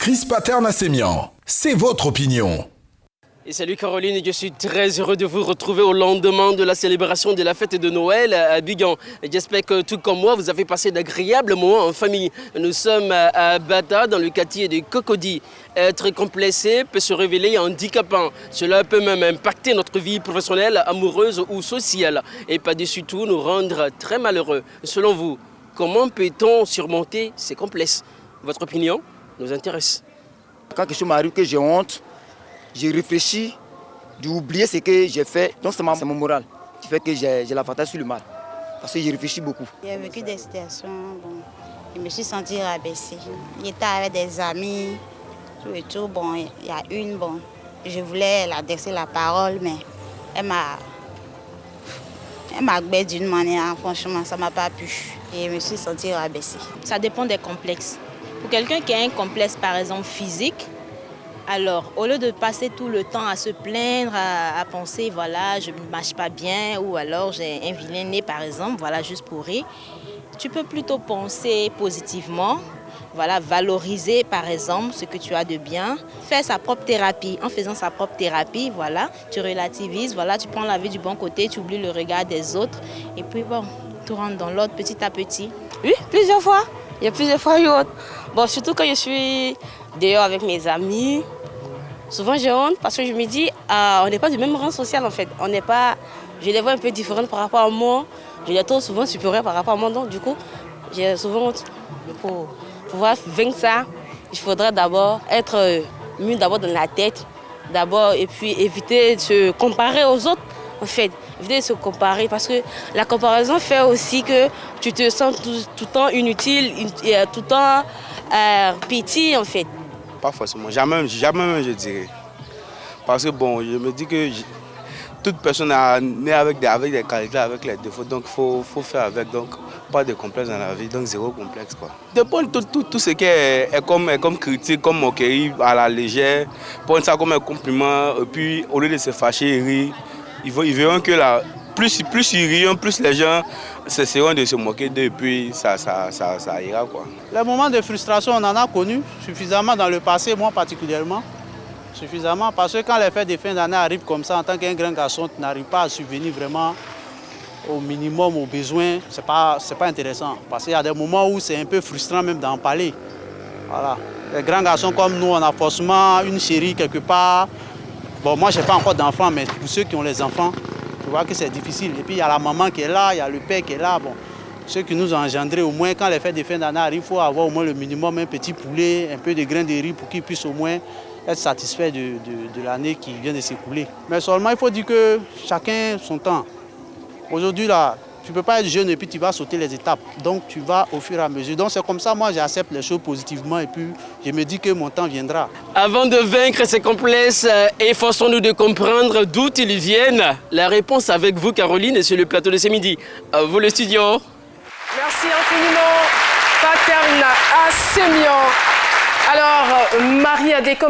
Chris Paterne à Sémian. C'est votre opinion. Et salut Caroline, je suis très heureux de vous retrouver au lendemain de la célébration de la fête de Noël à Bigan. J'espère que tout comme moi, vous avez passé d'agréables moments en famille. Nous sommes à Bata, dans le quartier de Cocody. Être complexé peut se révéler handicapant. Cela peut même impacter notre vie professionnelle, amoureuse ou sociale. Et par-dessus tout, nous rendre très malheureux. Selon vous, comment peut-on surmonter ces complexes? Votre opinion nous intéresse. Quand quelque chose m'arrive que j'ai honte, j'ai réfléchi d'oublier ce que j'ai fait. Donc c'est mon moral qui fait que j'ai l'avantage sur le mal. Parce que j'ai réfléchi beaucoup. J'ai vécu des situations, je me suis sentie rabaissée. J'étais avec des amis, tout et tout. Bon, il y a une, je voulais l'adresser la parole, mais elle m'a gueulé d'une manière, franchement, ça ne m'a pas plu. Et je me suis sentie rabaissée. Ça dépend des complexes. Pour quelqu'un qui a un complexe, par exemple, physique, alors, au lieu de passer tout le temps à se plaindre, à penser, voilà, je ne marche pas bien, ou alors j'ai un vilain nez, par exemple, voilà, juste pour rire, tu peux plutôt penser positivement, voilà, valoriser, par exemple, ce que tu as de bien, faire sa propre thérapie. En faisant sa propre thérapie, voilà, tu relativises, voilà, tu prends la vie du bon côté, tu oublies le regard des autres, et puis bon, tu rentres dans l'autre petit à petit. Oui, plusieurs fois. Il y a plusieurs fois eu honte. Bon, surtout quand je suis dehors avec mes amis. Souvent j'ai honte parce que je me dis, on n'est pas du même rang social en fait. On n'est pas, je les vois un peu différentes par rapport à moi. Je les trouve souvent supérieures par rapport à moi. Donc du coup, j'ai souvent honte. Pour pouvoir vaincre ça, il faudrait d'abord être mieux d'abord dans la tête. D'abord, et puis éviter de se comparer aux autres. En fait, éviter de se comparer parce que la comparaison fait aussi que tu te sens tout le temps inutile, tout le temps petit en fait. Pas forcément, jamais je dirais. Parce que bon, je me dis que toute personne est née avec des qualités, avec les défauts, donc il faut faire avec, donc pas de complexe dans la vie, donc zéro complexe quoi. De prendre tout ce qui est comme critique, comme moquerie à la légère, prendre ça comme un compliment, et puis au lieu de se fâcher, rire, ils verront que là, plus ils rient, plus les gens cesseront de se moquer d'eux et puis ça ira quoi. Les moments de frustration, on en a connu suffisamment dans le passé, moi particulièrement. Suffisamment parce que quand les fêtes de fin d'année arrivent comme ça, en tant qu'un grand garçon, tu n'arrives pas à subvenir vraiment au minimum, aux besoins, c'est pas intéressant. Parce qu'il y a des moments où c'est un peu frustrant même d'en parler. Voilà. Les grands garçons comme nous, on a forcément une chérie quelque part. Bon, moi, je n'ai pas encore d'enfants, mais pour ceux qui ont les enfants, tu vois que c'est difficile. Et puis, il y a la maman qui est là, il y a le père qui est là. Bon, ceux qui nous ont engendrés, au moins, quand les fêtes de fin d'année arrivent, il faut avoir au moins le minimum, un petit poulet, un peu de grains de riz pour qu'ils puissent au moins être satisfaits de l'année qui vient de s'écouler. Mais seulement, il faut dire que chacun son temps. Aujourd'hui, là, tu ne peux pas être jeune et puis tu vas sauter les étapes. Donc, tu vas au fur et à mesure. Donc, c'est comme ça, moi, j'accepte les choses positivement et puis je me dis que mon temps viendra. Avant de vaincre ces complexes, efforçons-nous de comprendre d'où ils viennent. La réponse avec vous, Caroline, et sur le plateau de ce midi. À vous, le studio. Merci infiniment, Paterne à Sémian. Alors, Marie a des